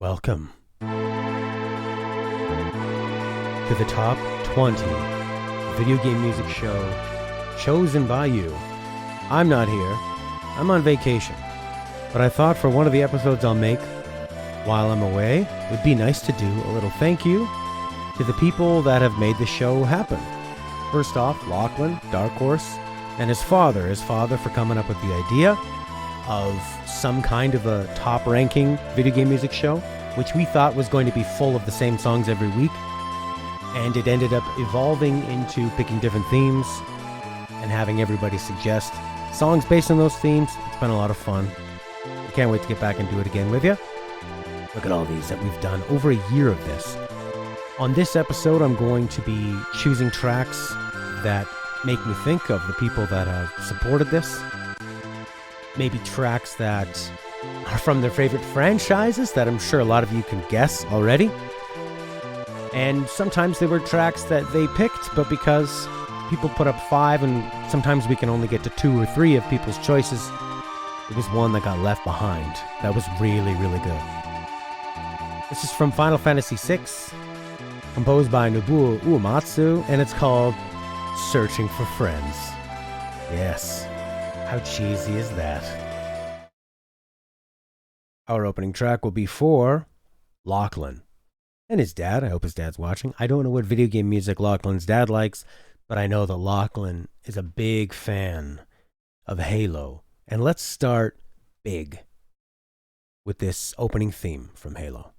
Welcome to the top 20 video game music show chosen by you. I'm not here. I'm on vacation. But I thought for one of the episodes I'll make while I'm away, it would be nice to do a little thank you to the people that have made the show happen. First off, Lachlan, Dark Horse, and his father for coming up with the idea of some kind of a top-ranking video game music show, which we thought was going to be full of the same songs every week. And it ended up evolving into picking different themes and having everybody suggest songs based on those themes. It's been a lot of fun. I can't wait to get back and do it again with you. Look at all these that we've done. Over a year of this. On this episode, I'm going to be choosing tracks that make me think of the people that have supported this. Maybe tracks that are from their favorite franchises that I'm sure a lot of you can guess already. And sometimes they were tracks that they picked, but because people put up 5 and sometimes we can only get to 2 or 3 of people's choices, it was one that got left behind. That was really, really good. This is from Final Fantasy VI, composed by Nobuo Uematsu, and it's called Searching for Friends. Yes. How cheesy is that? Our opening track will be for Lachlan and his dad. I hope his dad's watching. I don't know what video game music Lachlan's dad likes, but I know that Lachlan is a big fan of Halo. And let's start big with this opening theme from Halo.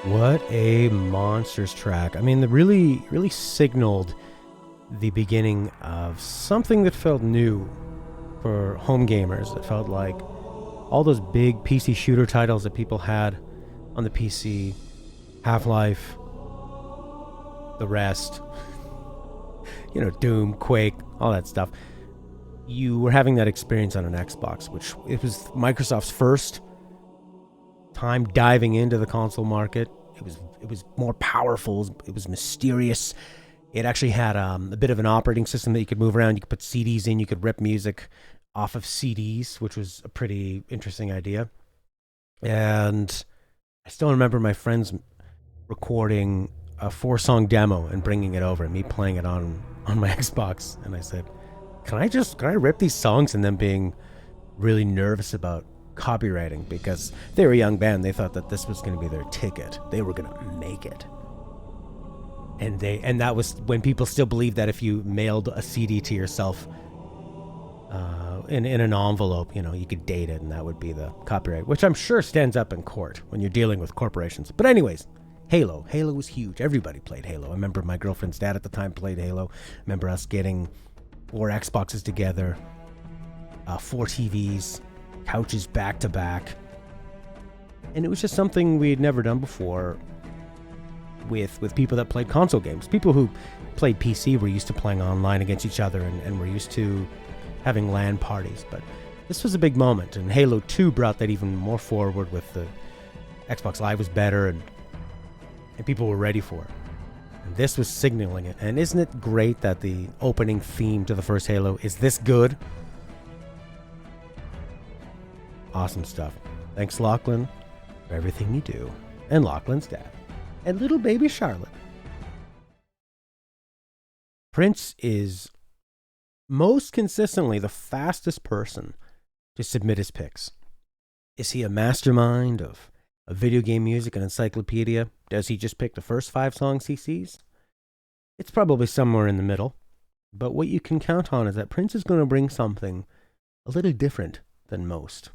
What a monsters track. I mean, the really signaled the beginning of something that felt new for home gamers. It felt like all those big PC shooter titles that people had on the PC, Half-Life, the rest, Doom, Quake, all that stuff. You were having that experience on an Xbox, which it was Microsoft's first time diving into the console market. It was more powerful. It was mysterious. It actually had a bit of an operating system that you could move around. You could put CDs in. You could rip music off of CDs, which was a pretty interesting idea. And I still remember my friends recording a 4-song demo and bringing it over and me playing it on my Xbox. And I said, can I rip these songs, and them being really nervous about copywriting because they were a young band. They thought that this was going to be their ticket. They were going to make it. And that was when people still believed that if you mailed a CD to yourself in an envelope, you could date it and that would be the copyright, which I'm sure stands up in court when you're dealing with corporations. But anyways, Halo was huge. Everybody played Halo. I remember my girlfriend's dad at the time played Halo. I remember us getting 4 Xboxes together, 4 TVs, couches back to back. And it was just something we had never done before with people that played console games. People who played PC were used to playing online against each other and were used to having LAN parties. But this was a big moment, and Halo 2 brought that even more forward with the Xbox Live was better, and people were ready for it. And this was signaling it. And isn't it great that the opening theme to the first Halo is this good? Awesome stuff. Thanks, Lachlan, for everything you do. And Lachlan's dad. And little baby Charlotte. Prince is most consistently the fastest person to submit his picks. Is he a mastermind of video game music, an encyclopedia? Does he just pick the first 5 songs he sees? It's probably somewhere in the middle. But what you can count on is that Prince is going to bring something a little different than most.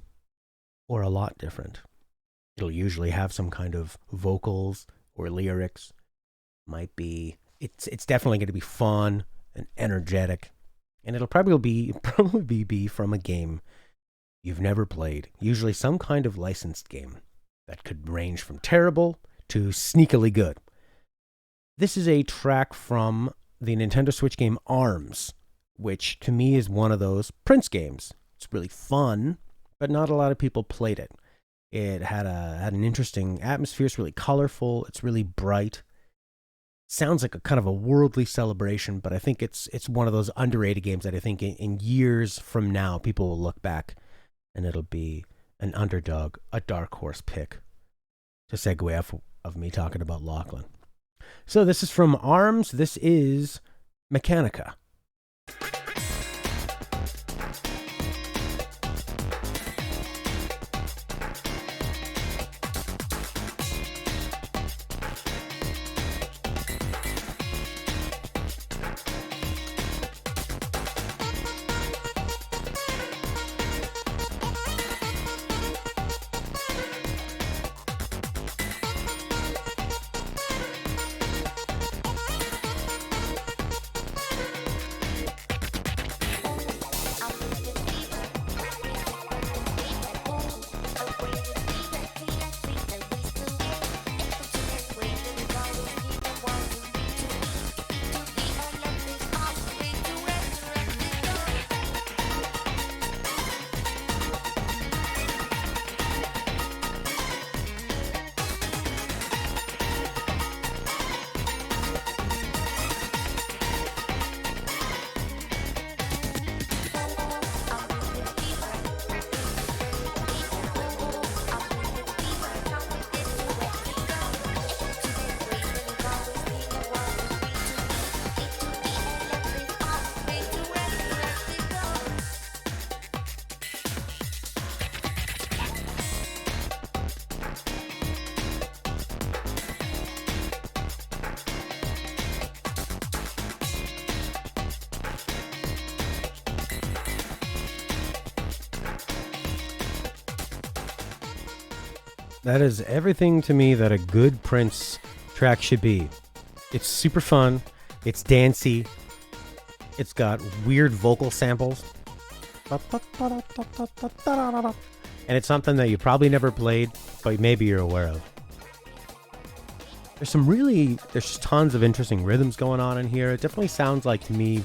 Or a lot different. It'll usually have some kind of vocals or lyrics. It's definitely going to be fun and energetic. And it'll probably be from a game you've never played. Usually some kind of licensed game that could range from terrible to sneakily good. This is a track from the Nintendo Switch game ARMS, which to me is one of those Prince games. It's really fun, but not a lot of people played it. It had an interesting atmosphere. It's really colorful. It's really bright. Sounds like a kind of a worldly celebration, but I think it's one of those underrated games that I think in years from now, people will look back and it'll be an underdog, a dark horse pick to segue off of me talking about Lachlan. So this is from ARMS. This is Mechanica. That is everything to me that a good Prince track should be. It's super fun. It's dancey. It's got weird vocal samples. And it's something that you probably never played, but maybe you're aware of. There's just tons of interesting rhythms going on in here. It definitely sounds like to me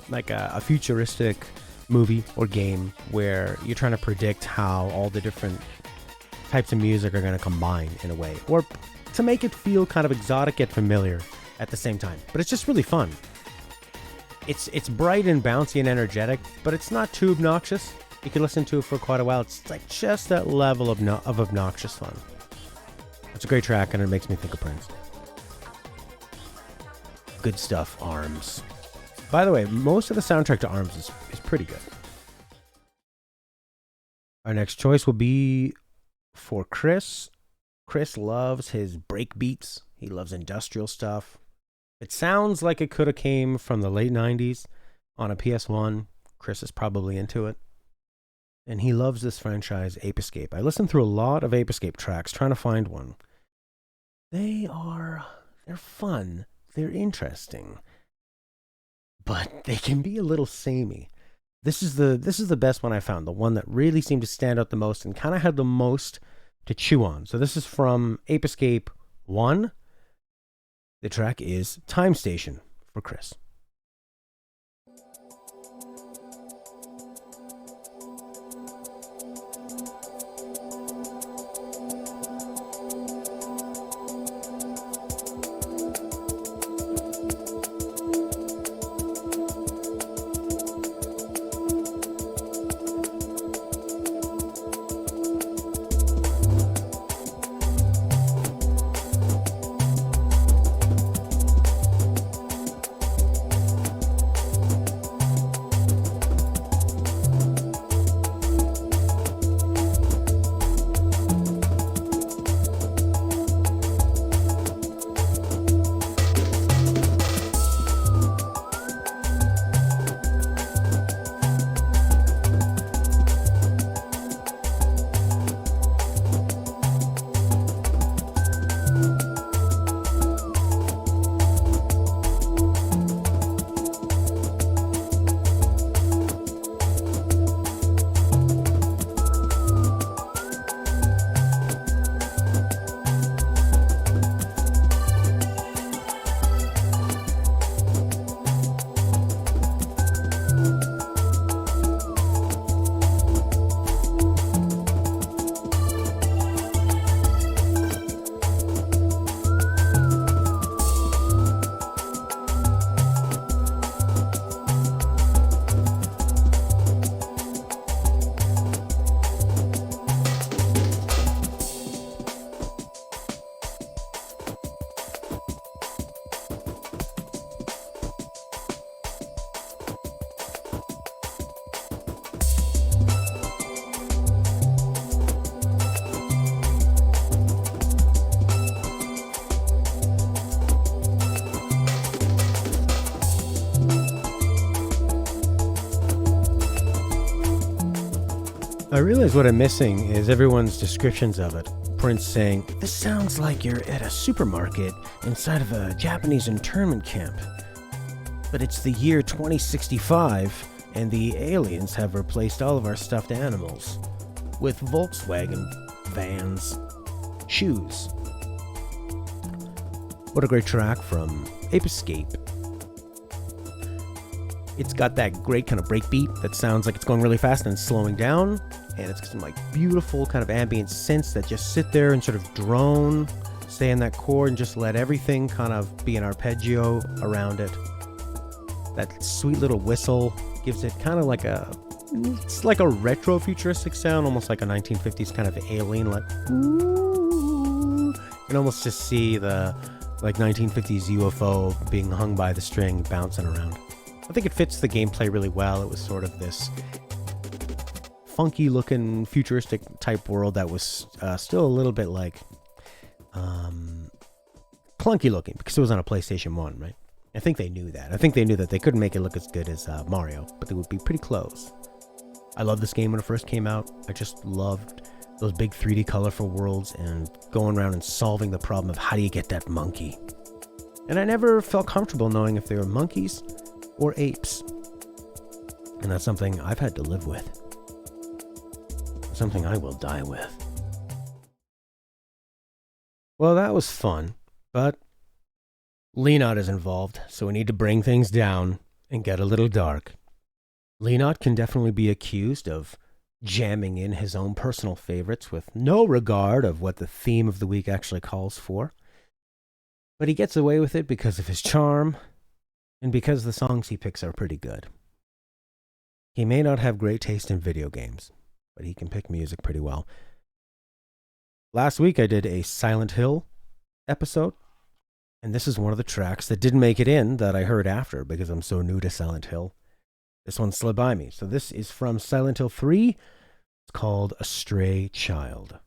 like a futuristic movie or game where you're trying to predict how all the different types of music are going to combine in a way, or to make it feel kind of exotic yet familiar at the same time. But it's just really fun. It's bright and bouncy and energetic, but it's not too obnoxious. You can listen to it for quite a while. It's like just that level of obnoxious fun. It's a great track, and it makes me think of Prince. Good stuff, ARMS. By the way, most of the soundtrack to ARMS is pretty good. Our next choice will be for Chris. Chris loves his break beats. He loves industrial stuff. It sounds like it could have came from the late 90s on a PS1. Chris is probably into it. And he loves this franchise, Ape Escape. I listened through a lot of Ape Escape tracks trying to find one. They're fun. They're interesting. But they can be a little samey. This is the best one I found. The one that really seemed to stand out the most and kind of had the most to chew on. So this is from Ape Escape 1. The track is Time Station for Chris. I realize what I'm missing is everyone's descriptions of it. Prince saying, "This sounds like you're at a supermarket inside of a Japanese internment camp. But it's the year 2065, and the aliens have replaced all of our stuffed animals with Volkswagen vans, shoes." What a great track from Ape Escape. It's got that great kind of breakbeat that sounds like it's going really fast and slowing down. And it's some like beautiful kind of ambient synths that just sit there and sort of drone, stay in that chord and just let everything kind of be an arpeggio around it. That sweet little whistle gives it kind of like it's like a retro futuristic sound, almost like a 1950s kind of alien, like, ooh. You can almost just see the like 1950s UFO being hung by the string bouncing around. I think it fits the gameplay really well. It was sort of this funky looking futuristic type world that was still a little bit like clunky looking because it was on a PlayStation 1, right? I think they knew that. I think they knew that they couldn't make it look as good as Mario, but they would be pretty close. I loved this game when it first came out. I just loved those big 3D colorful worlds and going around and solving the problem of how do you get that monkey. And I never felt comfortable knowing if they were monkeys or apes. And that's something I've had to live with. Something I will die with. Well, that was fun, but Leonot is involved, so we need to bring things down and get a little dark. Leonot can definitely be accused of jamming in his own personal favorites with no regard of what the theme of the week actually calls for. But he gets away with it because of his charm and because the songs he picks are pretty good. He may not have great taste in video games, but he can pick music pretty well. Last week I did a Silent Hill episode, and this is one of the tracks that didn't make it in that I heard after because I'm so new to Silent Hill. This one slid by me. So this is from Silent Hill 3, It's called A Stray Child.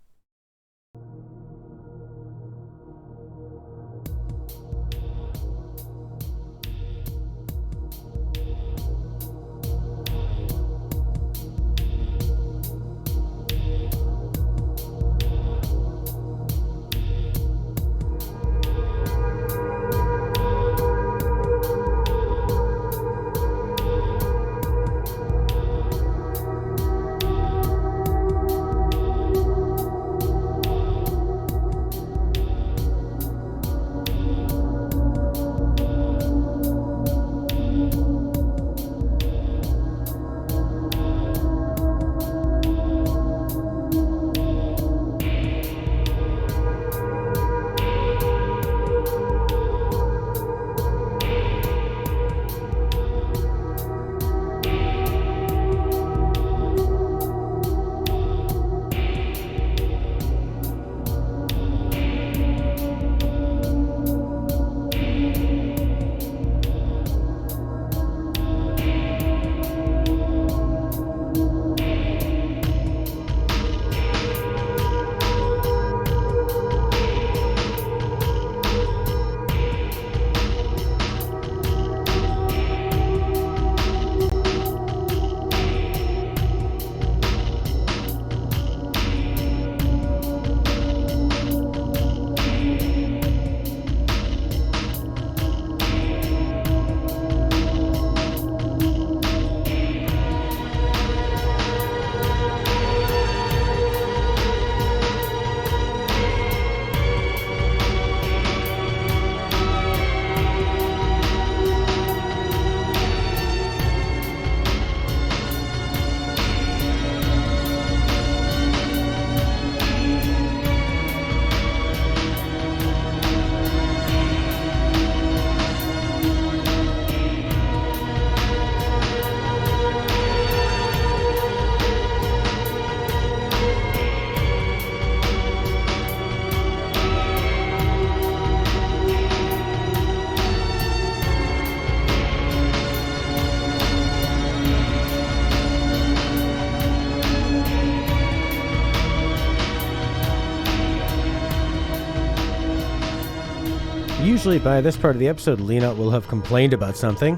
Usually by this part of the episode, Lena will have complained about something.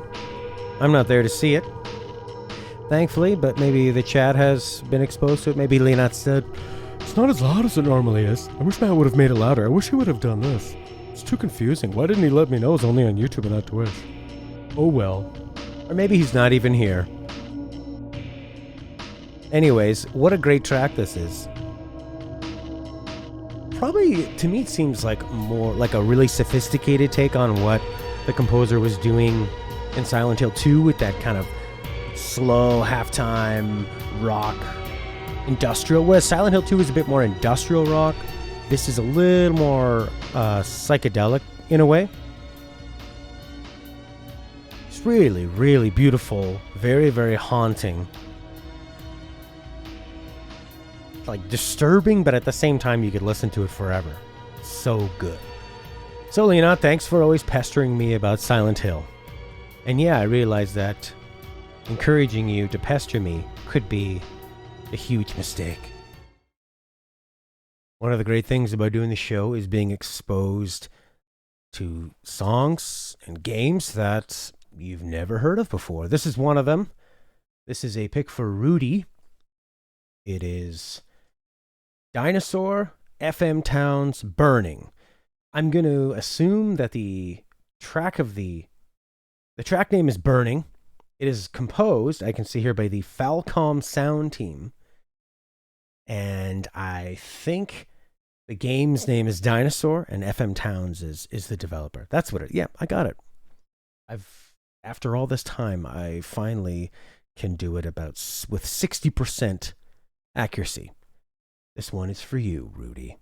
I'm not there to see it, thankfully, but maybe the chat has been exposed to it. Maybe Lena said, "It's not as loud as it normally is. I wish Matt would have made it louder. I wish he would have done this. It's too confusing. Why didn't he let me know it's only on YouTube and not Twitch? Oh well." Or maybe he's not even here. Anyways, what a great track this is. Probably, to me, it seems like more like a really sophisticated take on what the composer was doing in Silent Hill 2 with that kind of slow, halftime rock industrial. Whereas Silent Hill 2 is a bit more industrial rock. This is a little more psychedelic in a way. It's really, really beautiful. Very, very haunting. Like disturbing, but at the same time you could listen to it forever. So good. So Lena, thanks for always pestering me about Silent Hill. And yeah, I realize that encouraging you to pester me could be a huge mistake. One of the great things about doing the show is being exposed to songs and games that you've never heard of before. This is one of them. This is a pick for Rudy. It is Dinosaur, FM Towns, Burning. I'm going to assume that the track name is Burning. It is composed, I can see here, by the Falcom Sound Team. And I think the game's name is Dinosaur, and FM Towns is the developer. That's what it. Yeah, I got it. After all this time, I finally can do it with 60% accuracy. This one is for you, Rudy.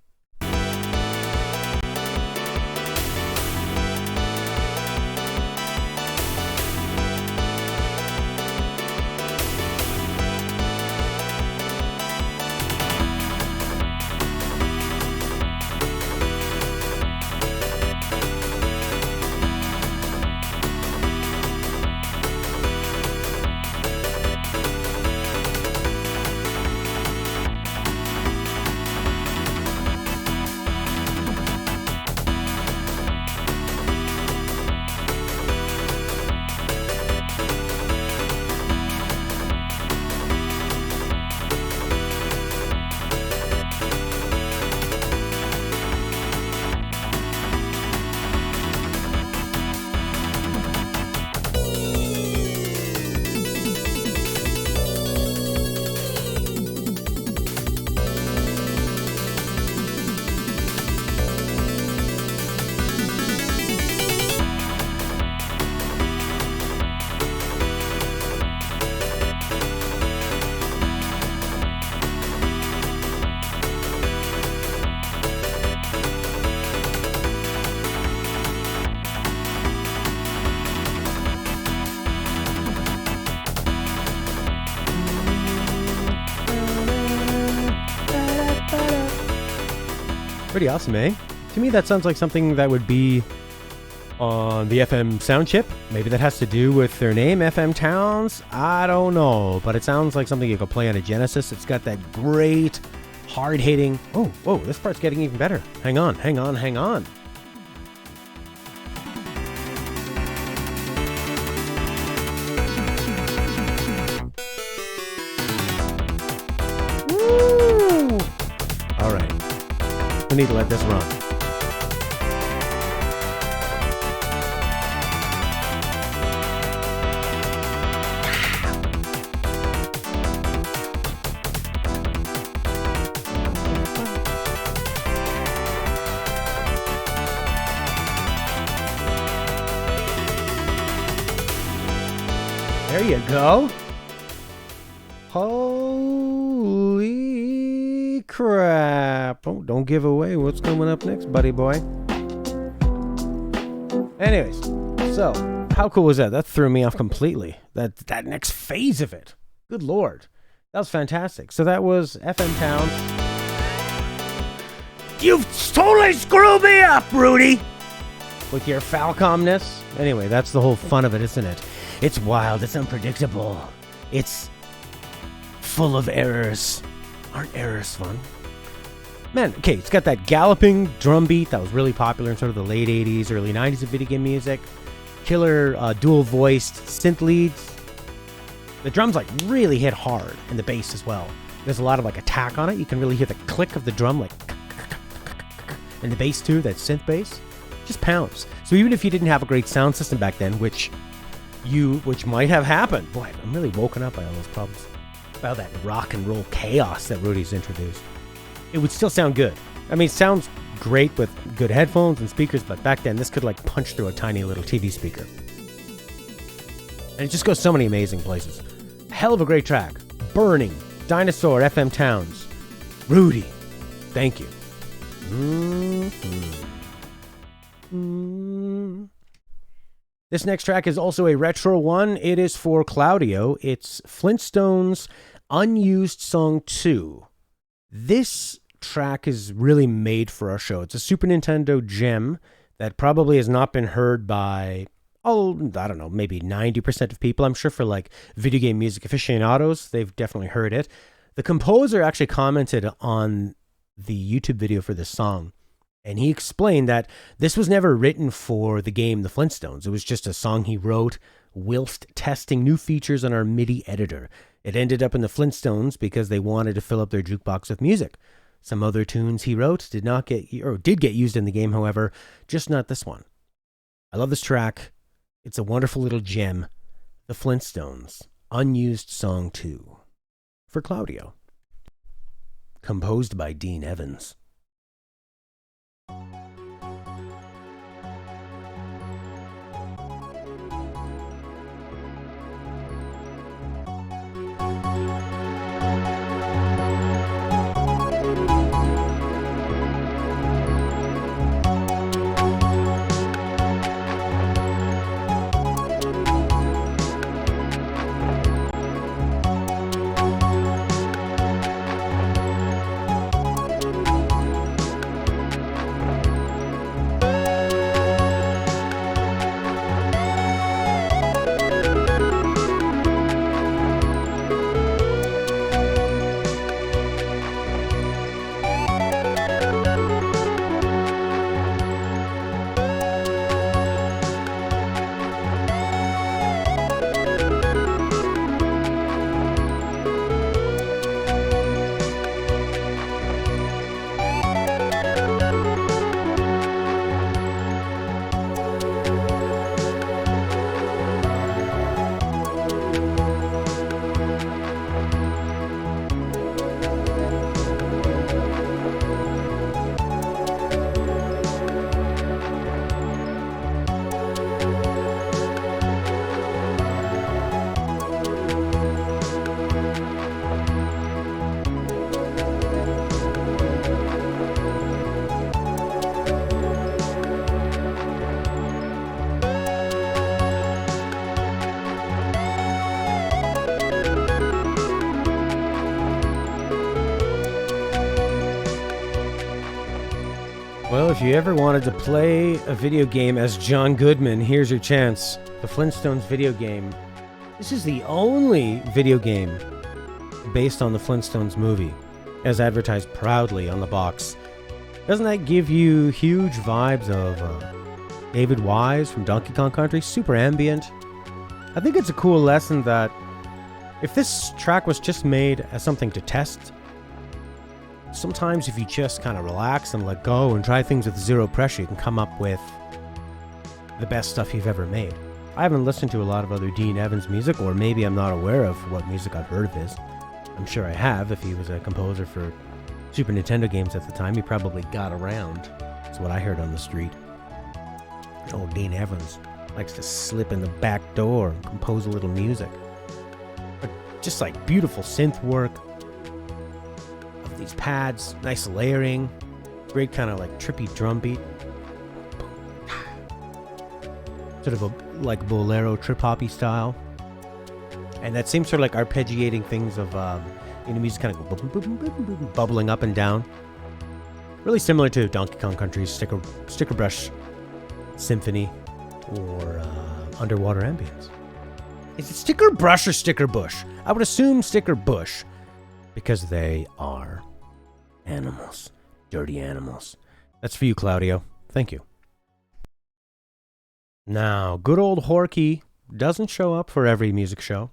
Pretty awesome, eh? To me, that sounds like something that would be on the FM sound chip. Maybe that has to do with their name, FM Towns. I don't know, but it sounds like something you could play on a Genesis. It's got that great, hard-hitting... Oh, whoa, this part's getting even better. Hang on, hang on, hang on. Woo! All right. We need to let this run. There you go. Holy crap. Oh, don't give away what's coming up next, buddy boy. Anyways, so how cool was that? That threw me off completely. That next phase of it. Good Lord. That was fantastic. So that was FM Towns. You've totally screwed me up, Rudy! With your Falcomness. Anyway, that's the whole fun of it, isn't it? It's wild, it's unpredictable. It's full of errors. Aren't errors fun? Man, okay, it's got that galloping drum beat that was really popular in sort of the late 80s, early 90s of video game music. Killer dual-voiced synth leads. The drums like really hit hard, and the bass as well. There's a lot of like attack on it. You can really hear the click of the drum, like, and the bass too, that synth bass. Just pounds. So even if you didn't have a great sound system back then, which might have happened. Boy, I'm really woken up by all those problems. About that rock and roll chaos that Rudy's introduced. It would still sound good. I mean, it sounds great with good headphones and speakers, but back then this could like punch through a tiny little TV speaker. And it just goes so many amazing places. Hell of a great track. Burning, Dinosaur, FM Towns. Rudy, thank you. This next track is also a retro one. It is for Claudio. It's Flintstones' Unused Song 2. This track is really made for our show. It's a Super Nintendo gem that probably has not been heard by, I don't know, maybe 90% of people. I'm sure for like video game music aficionados, they've definitely heard it. The composer actually commented on the YouTube video for this song. And he explained that this was never written for the game The Flintstones. It was just a song he wrote whilst testing new features on our MIDI editor. It ended up in The Flintstones because they wanted to fill up their jukebox with music. Some other tunes he wrote did get used in the game, however, just not this one. I love this track. It's a wonderful little gem. The Flintstones, Unused Song 2. For Claudio. Composed by Dean Evans. Well, if you ever wanted to play a video game as John Goodman, here's your chance. The Flintstones video game. This is the only video game based on the Flintstones movie, as advertised proudly on the box. Doesn't that give you huge vibes of David Wise from Donkey Kong Country? Super ambient. I think it's a cool lesson that if this track was just made as something to test, sometimes if you just kind of relax and let go and try things with zero pressure, you can come up with the best stuff you've ever made. I haven't listened to a lot of other Dean Evans music, or maybe I'm not aware of what music I've heard of his. I'm sure I have. If he was a composer for Super Nintendo games at the time, he probably got around. That's what I heard on the street. Old Dean Evans likes to slip in the back door and compose a little music. But just like beautiful synth work, these pads, nice layering, great kind of like trippy drum beat, sort of a like bolero trip hoppy style, and that same sort of like arpeggiating things of music kind of bubbling up and down, really similar to Donkey Kong Country's sticker brush symphony or underwater ambience. Is it sticker brush or sticker bush? I would assume sticker bush, because they are animals. Dirty animals. That's for you, Claudio. Thank you. Now, good old Horky doesn't show up for every music show.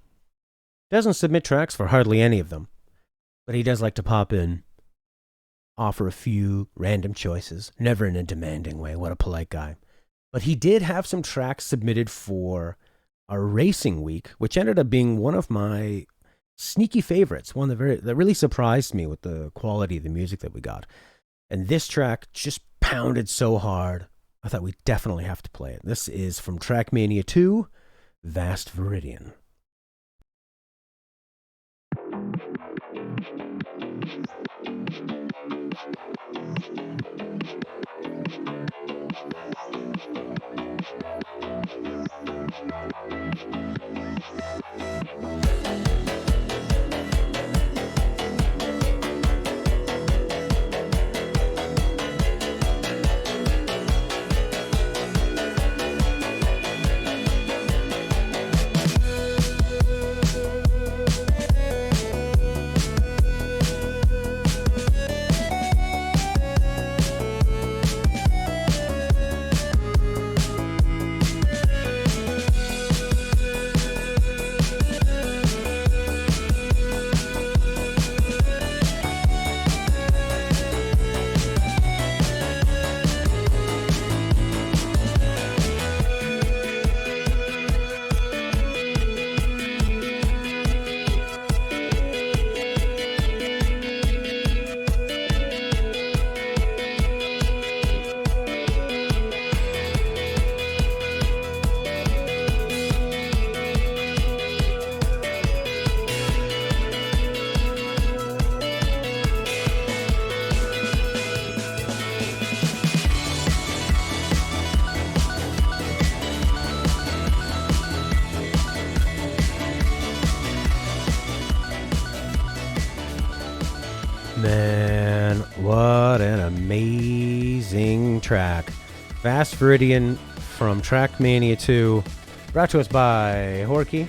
Doesn't submit tracks for hardly any of them. But he does like to pop in, offer a few random choices. Never in a demanding way. What a polite guy. But he did have some tracks submitted for our racing week, which ended up being one of my sneaky favorites, one that really surprised me with the quality of the music that we got. And this track just pounded so hard, I thought we definitely have to play it. This is from Trackmania 2, Vast Viridian. Man, what an amazing track. Vast Viridian from Trackmania 2, brought to us by Horky.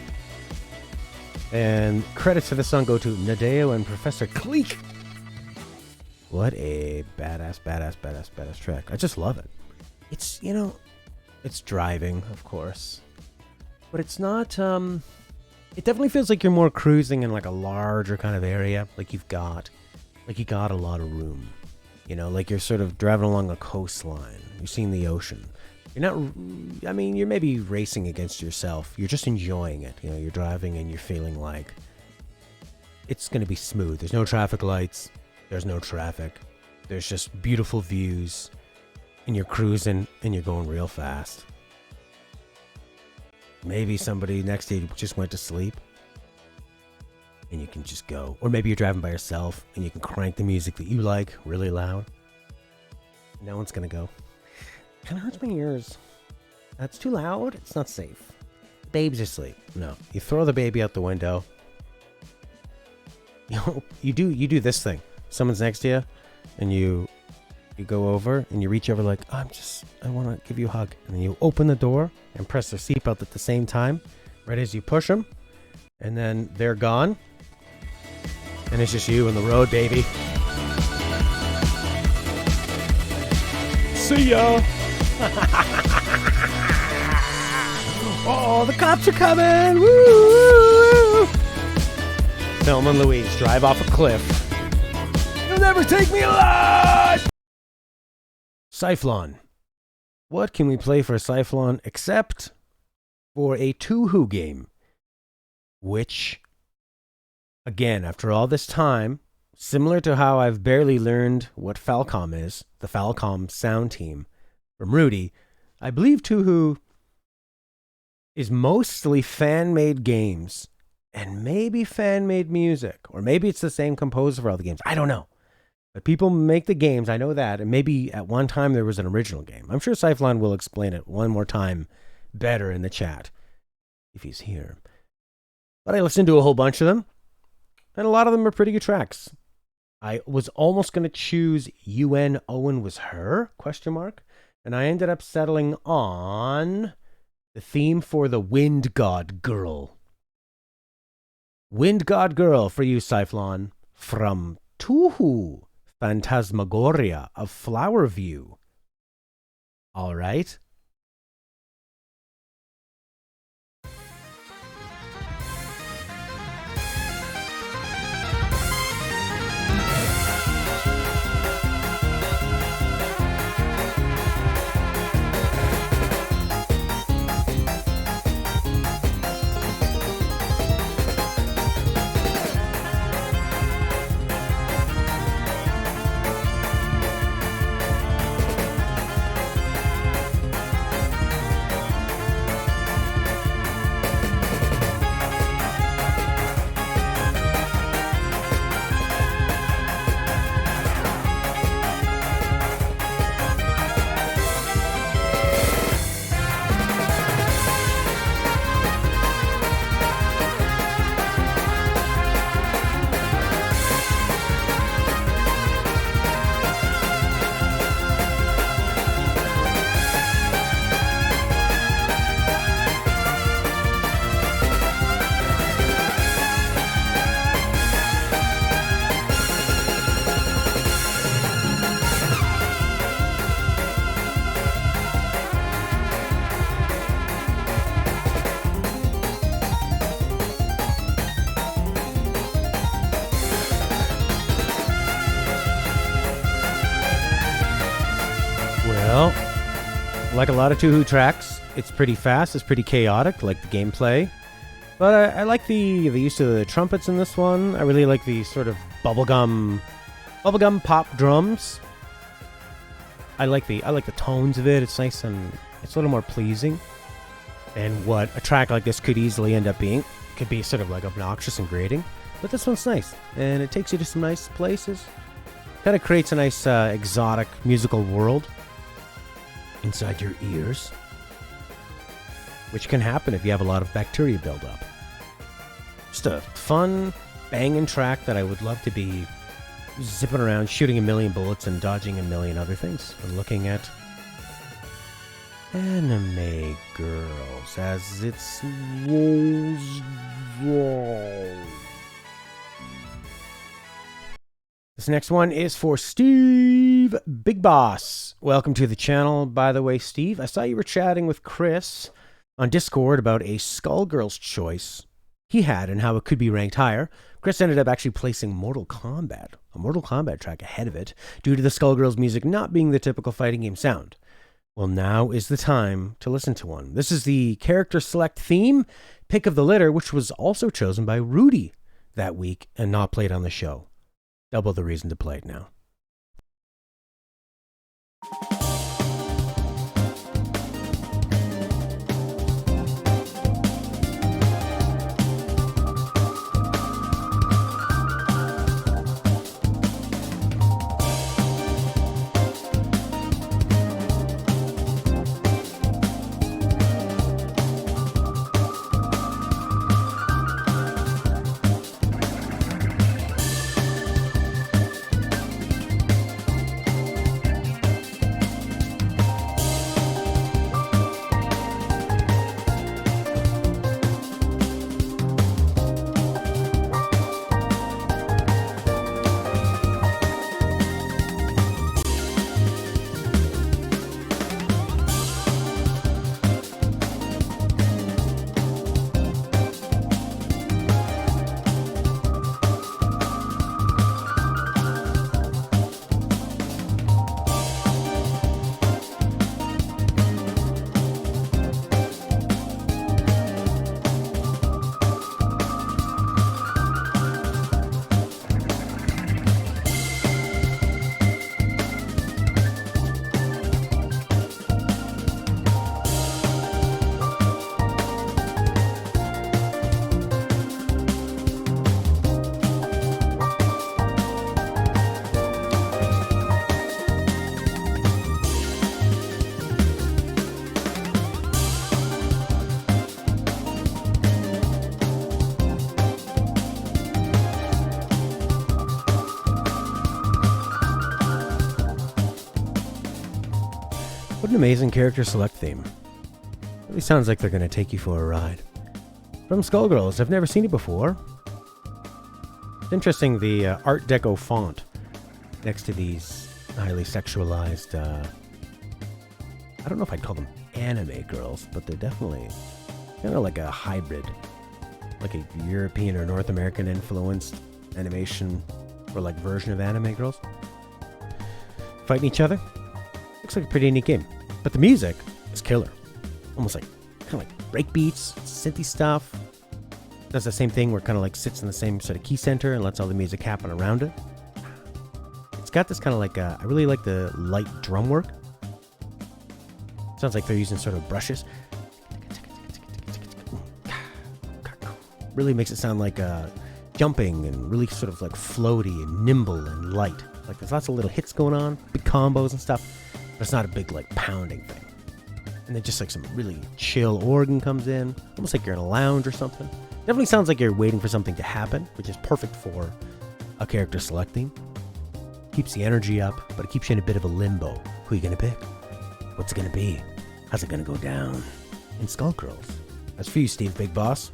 And credits for the song go to Nadeo and Professor Cleek. What a badass track. I just love it. It's, it's driving, of course. But it's not, it definitely feels like you're more cruising in like a larger kind of area. Like you got a lot of room. Like you're sort of driving along a coastline. You're seeing the ocean. You're not, you're maybe racing against yourself. You're just enjoying it. You're driving and you're feeling like it's going to be smooth. There's no traffic lights. There's no traffic. There's just beautiful views. And you're cruising and you're going real fast. Maybe somebody next to you just went to sleep. And you can just go. Or maybe you're driving by yourself and you can crank the music that you like really loud. No one's going to go, kind of hurts my ears. That's too loud. It's not safe. Baby's asleep. No. You throw the baby out the window. You do this thing. Someone's next to you and you You go over and you reach over like, I want to give you a hug. And then you open the door and press their seatbelt at the same time, right as you push them. And then they're gone. And it's just you on the road, baby. See ya! Oh, the cops are coming! Woo! Thelma and Louise drive off a cliff. You'll never take me alive! Cyclone. What can we play for Cyclone except for a Two-Who game? Which, again, after all this time, similar to how I've barely learned what Falcom is, the Falcom sound team, from Rudy, I believe Two-Who is mostly fan-made games and maybe fan-made music, or maybe it's the same composer for all the games. I don't know. But people make the games, I know that, and maybe at one time there was an original game. I'm sure Cyclone will explain it one more time better in the chat, if he's here. But I listened to a whole bunch of them, and a lot of them are pretty good tracks. I was almost going to choose UN Owen Was Her, ? And I ended up settling on the theme for the Wind God Girl. Wind God Girl for you, Cyclone, from Two-Who, Phantasmagoria of Flower View. All right. Well, like a lot of Two-Who tracks, it's pretty fast, it's pretty chaotic, like the gameplay. But I like the use of the trumpets in this one. I really like the sort of bubblegum pop drums. I like the tones of it. It's nice and it's a little more pleasing than what a track like this could easily end up being. It could be sort of like obnoxious and grating, but this one's nice and it takes you to some nice places. Kind of creates a nice exotic musical world inside your ears, which can happen if you have a lot of bacteria buildup. Just a fun, banging track that I would love to be zipping around, shooting a million bullets and dodging a million other things. And looking at anime girls as it's rolls. This next one is for Steve Big Boss. Welcome to the channel, by the way, Steve. I saw you were chatting with Chris on Discord about a Skullgirls choice he had and how it could be ranked higher. Chris ended up actually placing a Mortal Kombat track ahead of it, due to the Skullgirls music not being the typical fighting game sound. Well, now is the time to listen to one. This is the character select theme, pick of the litter, which was also chosen by Rudy that week and not played on the show. Double the reason to play it now. What an amazing character select theme. Really sounds like they're going to take you for a ride. From Skullgirls, I've never seen it before. It's interesting, the Art Deco font next to these highly sexualized, I don't know if I'd call them anime girls, but they're definitely kind of like a hybrid, like a European or North American influenced animation or like version of anime girls fighting each other. Looks like a pretty neat game, but the music is killer. Almost like kind of like break beats, synthy stuff. Does the same thing where it kind of like sits in the same sort of key center and lets all the music happen around it. It's got this kind of like I really like the light drum work. Sounds like they're using sort of brushes. Really makes it sound like jumping and really sort of like floaty and nimble and light. Like there's lots of little hits going on, big combos and stuff, but it's not a big like pounding thing. And then just like some really chill organ comes in, almost like you're in a lounge or something. Definitely sounds like you're waiting for something to happen, which is perfect for a character selecting. Keeps the energy up, but it keeps you in a bit of a limbo. Who are you gonna pick? What's it gonna be? How's it gonna go down? In Skullgirls. That's for you, Steve Big Boss.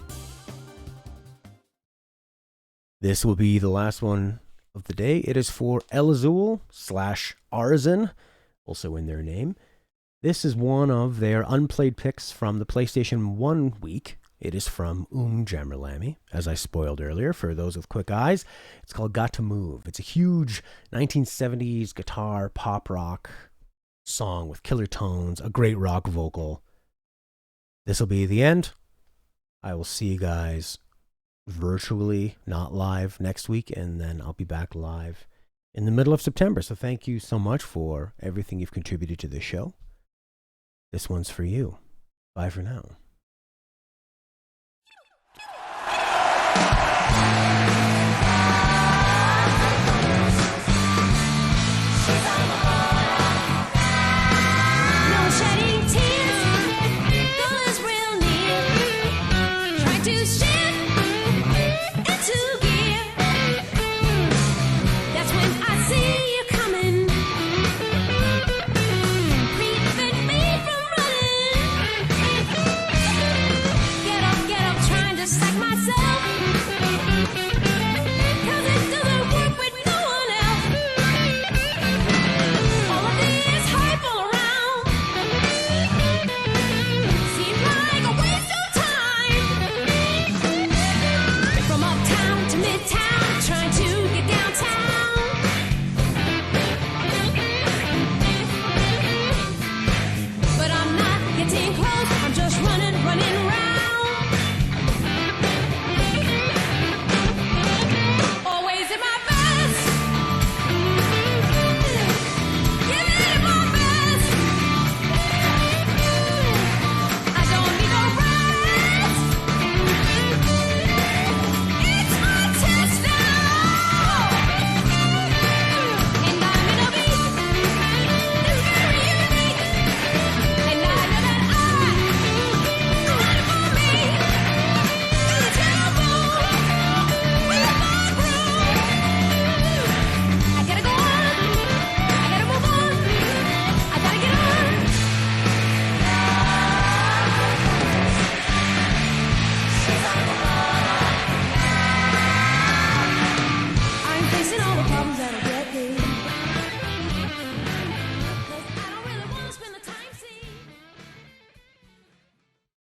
This will be the last one of the day. It is for Elazul / Arzen, also in their name. This is one of their unplayed picks from the PlayStation 1 week. It is from Jammerlami, as I spoiled earlier, for those with quick eyes. It's called Got to Move. It's a huge 1970s guitar pop rock song with killer tones, a great rock vocal. This will be the end. I will see you guys virtually, not live, next week, and then I'll be back live in the middle of September. So thank you so much for everything you've contributed to this show. This one's for you. Bye for now. I'm facing all the problems that are